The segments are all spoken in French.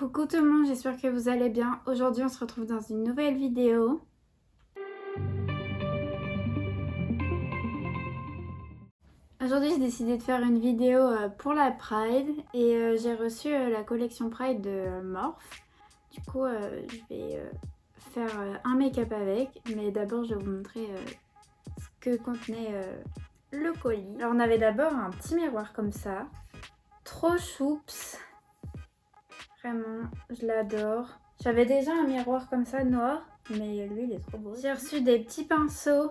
Coucou tout le monde, j'espère que vous allez bien. Aujourd'hui on se retrouve dans une nouvelle vidéo. Aujourd'hui j'ai décidé de faire une vidéo pour la Pride et j'ai reçu la collection Pride de Morphe. Du coup je vais faire un make-up avec, mais d'abord je vais vous montrer ce que contenait le colis. Alors on avait d'abord un petit miroir comme ça, trop choups. Vraiment, je l'adore. J'avais déjà un miroir comme ça noir, mais lui il est trop beau. J'ai reçu des petits pinceaux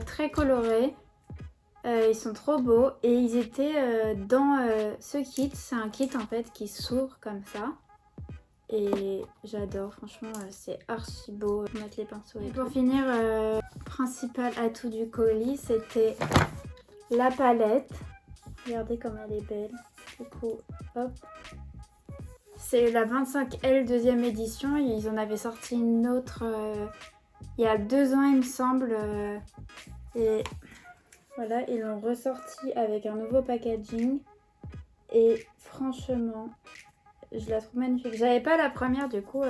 très colorés. Ils sont trop beaux et ils étaient dans ce kit. C'est un kit en fait qui s'ouvre comme ça. Et j'adore, franchement c'est archi beau pour mettre les pinceaux. Et pour finir, principal atout du colis, c'était la palette. Regardez comme elle est belle. Du coup, hop. C'est la 25L deuxième édition. Ils en avaient sorti une autre il y a 2 ans il me semble. Et voilà, ils l'ont ressorti avec un nouveau packaging. Et franchement, je la trouve magnifique. J'avais pas la première du coup.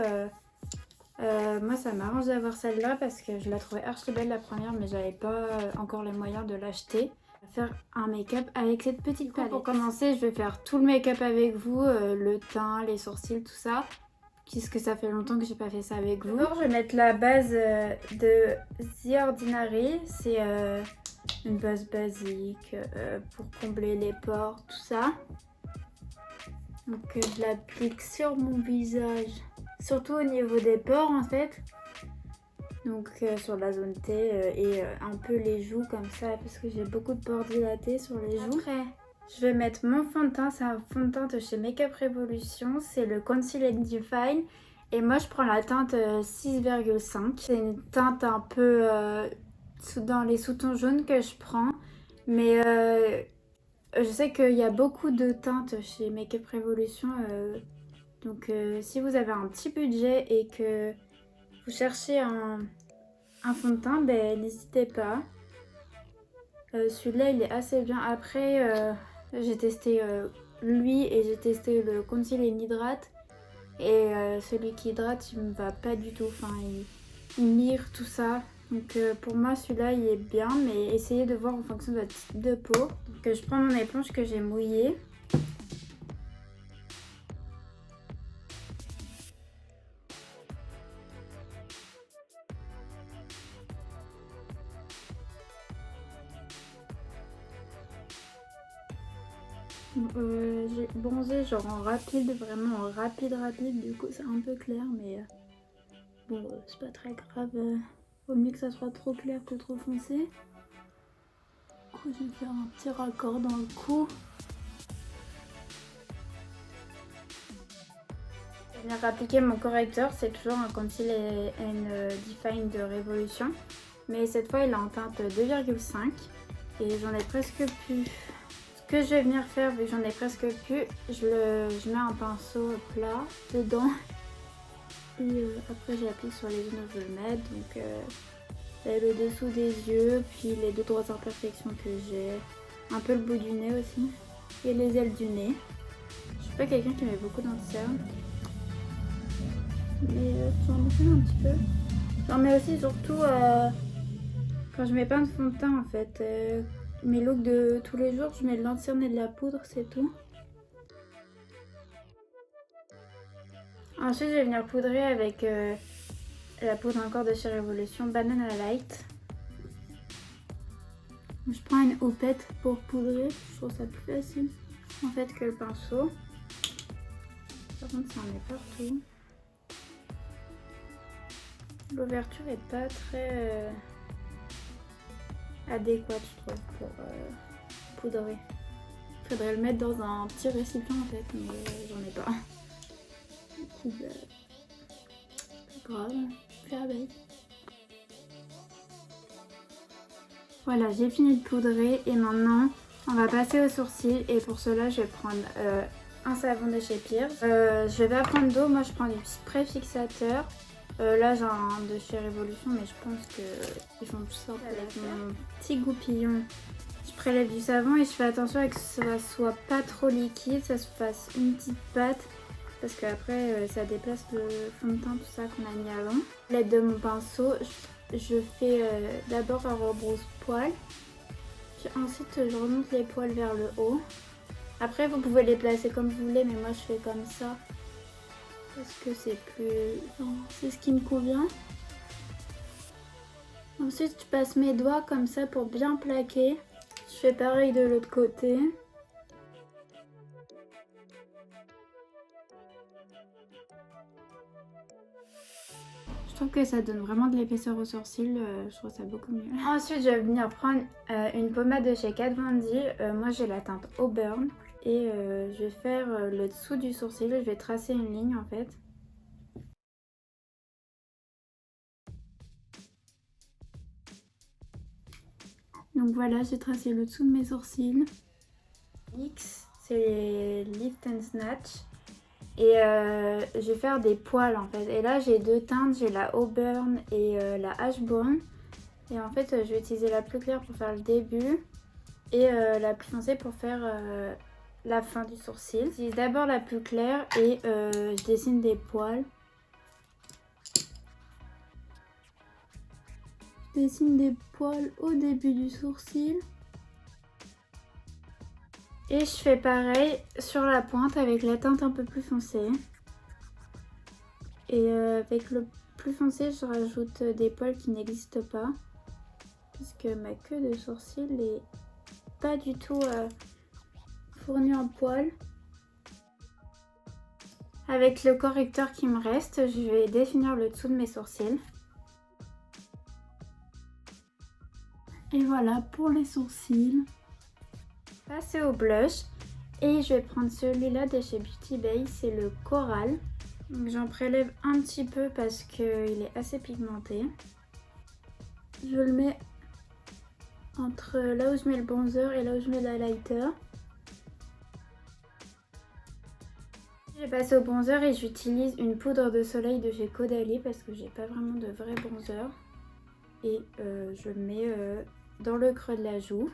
Moi ça m'arrange d'avoir celle-là parce que je la trouvais archi belle la première, mais j'avais pas encore les moyens de l'acheter. Faire un make-up avec cette petite palette. Pour commencer, je vais faire tout le make-up avec vous, le teint, les sourcils, tout ça, puisque ça fait longtemps que j'ai pas fait ça avec vous. D'abord, je vais mettre la base de The Ordinary. C'est une base basique pour combler les pores, tout ça. Donc je l'applique sur mon visage, surtout au niveau des pores en fait. Donc sur la zone T et un peu les joues comme ça parce que j'ai beaucoup de pores dilatés sur les joues. Après, je vais mettre mon fond de teint, c'est un fond de teint de chez Makeup Revolution, c'est le Conceal and Define et moi je prends la teinte 6,5. C'est une teinte un peu dans les sous-tons jaunes que je prends, mais je sais qu'il y a beaucoup de teintes chez Makeup Revolution, donc si vous avez un petit budget et que vous cherchez un fond de teint, ben, n'hésitez pas. Celui-là, il est assez bien. Après, j'ai testé lui et j'ai testé le Conceal and Hydrate. Et celui qui hydrate, il me va pas du tout. Enfin, il mire tout ça. Donc pour moi, celui-là, il est bien. Mais essayez de voir en fonction de votre type de peau. Donc je prends mon éponge que j'ai mouillée. J'ai bronzé genre en rapide, vraiment en rapide, du coup c'est un peu clair, mais bon c'est pas très grave, vaut mieux que ça soit trop clair que trop foncé. Du coup je vais faire un petit raccord dans le cou. Je vais venir appliquer mon correcteur, c'est toujours un Conceal and Define de Révolution, mais cette fois il est en teinte 2,5 et j'en ai presque plus. Ce que je vais venir faire, vu que j'en ai presque plus, je mets un pinceau plat dedans et après j'applique sur les zones où je veux le mettre, donc le dessous des yeux, puis les 2-3 imperfections que j'ai, un peu le bout du nez aussi et les ailes du nez. Je suis pas quelqu'un qui met beaucoup dans le cerne, mais j'en mets un petit peu. J'en mets aussi surtout quand je mets pas de fond de teint en fait. Mes looks de tous les jours, je mets de l'anti-cerne et de la poudre, c'est tout. Ensuite, je vais venir poudrer avec la poudre encore de chez Révolution, Banana Light. Je prends une houppette pour poudrer, je trouve ça plus facile en fait que le pinceau. Par contre, ça en est partout. L'ouverture est pas très adéquate, je trouve, pour poudrer. Faudrait le mettre dans un petit récipient en fait, mais j'en ai pas. Du coup, bah, pas grave, faire avec. Voilà, j'ai fini de poudrer et maintenant on va passer aux sourcils. Et pour cela, je vais prendre un savon de chez Pierce. Je vais pas prendre d'eau, moi je prends du spray fixateur. Là j'ai un de chez Révolution, mais je pense qu'ils font tout ça avec mon petit goupillon. Je prélève du savon et je fais attention à que ça soit pas trop liquide, ça se fasse une petite pâte parce qu'après ça déplace le fond de teint, tout ça qu'on a mis avant. À l'aide de mon pinceau, je fais d'abord un rebrousse-poil, puis ensuite je remonte les poils vers le haut. Après vous pouvez les placer comme vous voulez, mais moi je fais comme ça parce que c'est ce qui me convient. Ensuite je passe mes doigts comme ça pour bien plaquer. Je fais pareil de l'autre côté. Je trouve que ça donne vraiment de l'épaisseur aux sourcils, je trouve ça beaucoup mieux. Ensuite je vais venir prendre une pommade de chez Kat Von D. Moi j'ai la teinte Auburn et je vais faire le dessous du sourcil, je vais tracer une ligne en fait. Donc voilà, j'ai tracé le dessous de mes sourcils. X, c'est les Lift and Snatch. Et je vais faire des poils en fait. Et là j'ai deux teintes, j'ai la Auburn et la Ash Brown. Et en fait je vais utiliser la plus claire pour faire le début et la plus foncée pour faire la fin du sourcil. J'utilise d'abord la plus claire et je dessine des poils. Je dessine des poils au début du sourcil. Et je fais pareil sur la pointe avec la teinte un peu plus foncée. Et avec le plus foncé, je rajoute des poils qui n'existent pas. Puisque ma queue de sourcil n'est pas du tout fournie en poils. Avec le correcteur qui me reste, je vais définir le dessous de mes sourcils. Et voilà pour les sourcils. Passer au blush et je vais prendre celui-là de chez Beauty Bay, c'est le Coral. J'en prélève un petit peu parce qu'il est assez pigmenté. Je le mets entre là où je mets le bronzer et là où je mets l'highlighter. Je vais passer au bronzer et j'utilise une poudre de soleil de chez Caudalie parce que j'ai pas vraiment de vrai bronzer. Et je le mets dans le creux de la joue.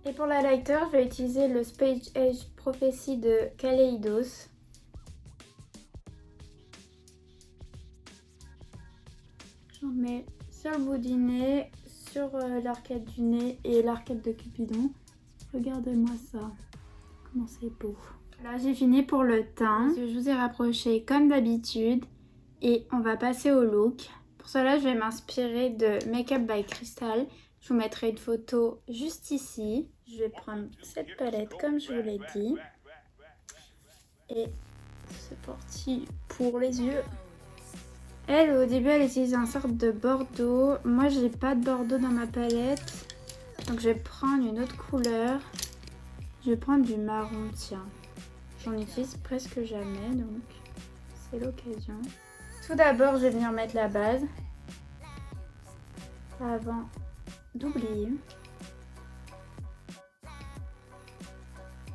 Et pour l'highlighter, je vais utiliser le Space Age Prophecy de Kaleidos. J'en mets sur le bout du nez, sur l'arcade du nez et l'arcade de Cupidon. Regardez-moi ça, comment c'est beau. Là j'ai fini pour le teint. Je vous ai rapproché comme d'habitude et on va passer au look. Pour cela, je vais m'inspirer de Make Up by Crystal. Je vous mettrai une photo juste ici. Je vais prendre cette palette comme je vous l'ai dit. Et c'est parti pour les yeux. Elle, au début, elle utilise un sorte de bordeaux. Moi, j'ai pas de bordeaux dans ma palette. Donc, je vais prendre une autre couleur. Je vais prendre du marron, tiens. J'en utilise presque jamais, donc c'est l'occasion. Tout d'abord, je vais venir mettre la base. Avant d'oublier.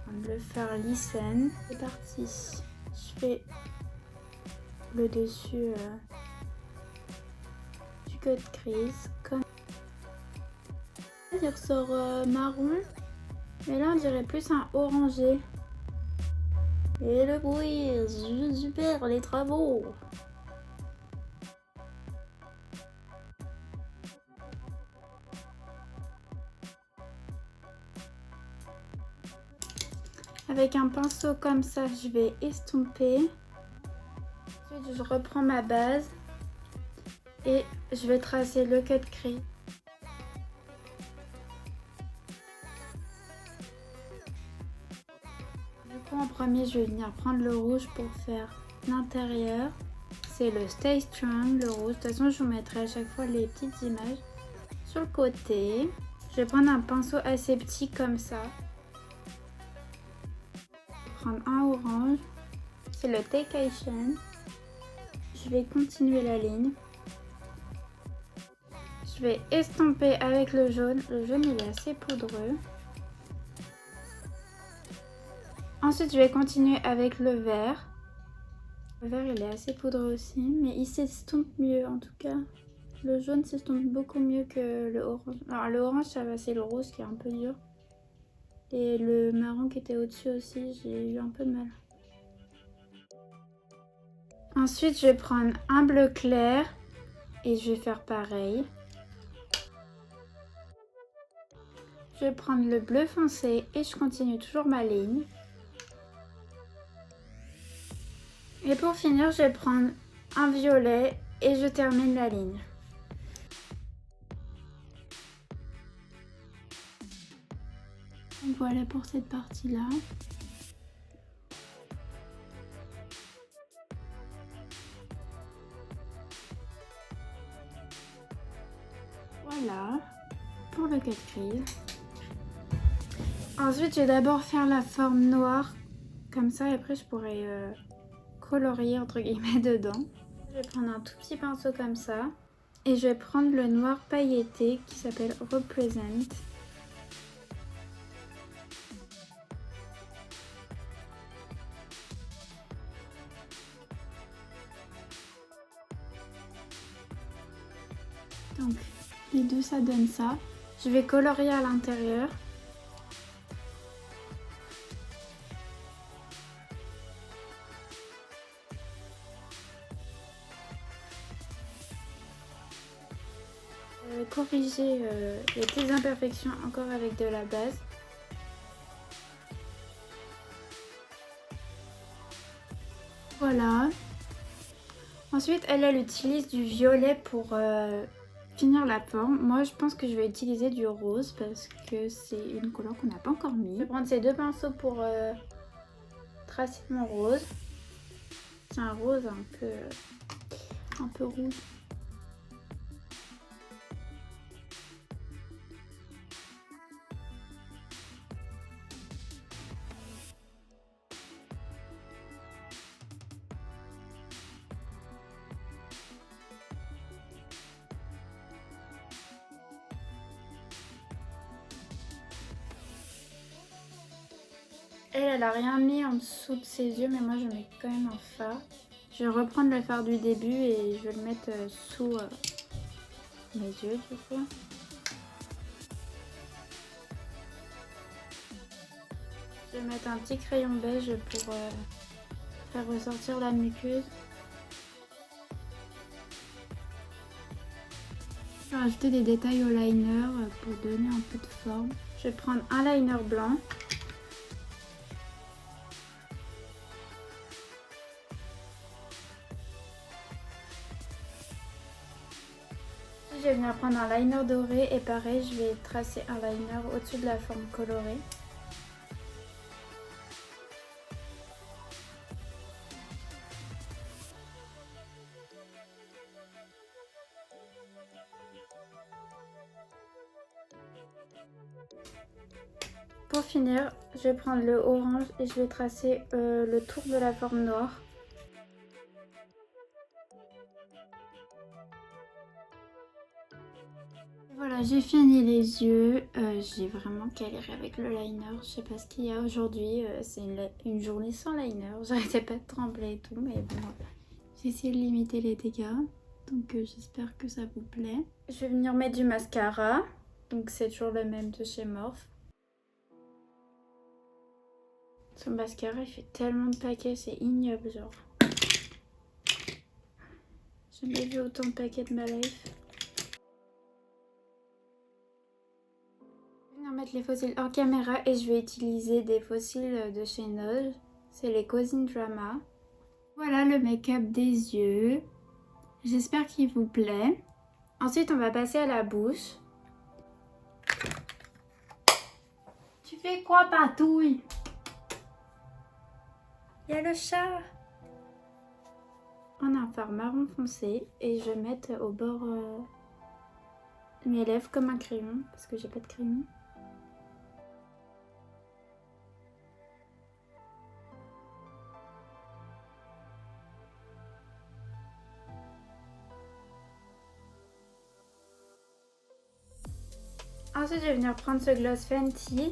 On va le faire lissène. C'est parti. Je fais le dessus du cut crease comme il ressort marron, mais là on dirait plus un orangé. Et le bruit, super, les travaux. Avec un pinceau comme ça, je vais estomper. Ensuite, je reprends ma base et je vais tracer le cut crease. Du coup, en premier, je vais venir prendre le rouge pour faire l'intérieur. C'est le Stay Strong, le rouge. De toute façon, je vous mettrai à chaque fois les petites images sur le côté. Je vais prendre un pinceau assez petit comme ça. Prendre un orange, c'est le Takeation. Je vais continuer la ligne. Je vais estomper avec le jaune. Le jaune il est assez poudreux. Ensuite je vais continuer avec le vert. Le vert il est assez poudreux aussi, mais il s'estompe mieux en tout cas. Le jaune s'estompe beaucoup mieux que le orange. Alors le orange ça va, c'est le rose qui est un peu dur. Et le marron qui était au-dessus aussi, j'ai eu un peu de mal. Ensuite, je vais prendre un bleu clair et je vais faire pareil. Je vais prendre le bleu foncé et je continue toujours ma ligne. Et pour finir, je vais prendre un violet et je termine la ligne. Donc voilà pour cette partie-là. Voilà pour le 4 gris. Ensuite, je vais d'abord faire la forme noire comme ça et après je pourrai colorier entre guillemets dedans. Je vais prendre un tout petit pinceau comme ça et je vais prendre le noir pailleté qui s'appelle Represent. Donc les deux ça donne ça. Je vais colorier à l'intérieur. Corriger les petites imperfections encore avec de la base. Voilà. Ensuite, elle utilise du violet pour finir la forme. Moi, je pense que je vais utiliser du rose parce que c'est une couleur qu'on n'a pas encore mis. Je vais prendre ces deux pinceaux pour tracer mon rose. C'est un rose un peu rouge. Elle a rien mis en dessous de ses yeux, mais moi je mets quand même un fard. Je vais reprendre le fard du début et je vais le mettre sous mes yeux du coup. Je vais mettre un petit crayon beige pour faire ressortir la muqueuse. Je vais rajouter des détails au liner pour donner un peu de forme. Je vais prendre un liner blanc. Je vais venir prendre un liner doré et pareil, je vais tracer un liner au-dessus de la forme colorée. Pour finir, je vais prendre le orange et je vais tracer le tour de la forme noire. Voilà, j'ai fini les yeux. J'ai vraiment galéré avec le liner. Je sais pas ce qu'il y a aujourd'hui. C'est une journée sans liner. J'arrêtais pas de trembler et tout, mais bon, j'ai essayé de limiter les dégâts. Donc j'espère que ça vous plaît. Je vais venir mettre du mascara. Donc c'est toujours le même de chez Morphe. Ce mascara il fait tellement de paquets, c'est ignoble genre. J'ai jamais vu autant de paquets de ma life. Je vais venir mettre les fossiles en caméra et je vais utiliser des fossiles de chez Noj. C'est les Cousin Drama. Voilà le make-up des yeux. J'espère qu'il vous plaît. Ensuite on va passer à la bouche. Tu fais quoi, Patouille? Il y a le chat. On a un fard marron foncé et je vais mettre au bord de mes lèvres comme un crayon parce que j'ai pas de crayon. Ensuite je vais venir prendre ce gloss Fenty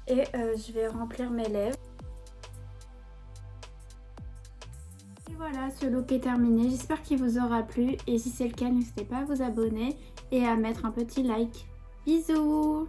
et je vais remplir mes lèvres. Voilà, ce look est terminé. J'espère qu'il vous aura plu et si c'est le cas, n'hésitez pas à vous abonner et à mettre un petit like. Bisous!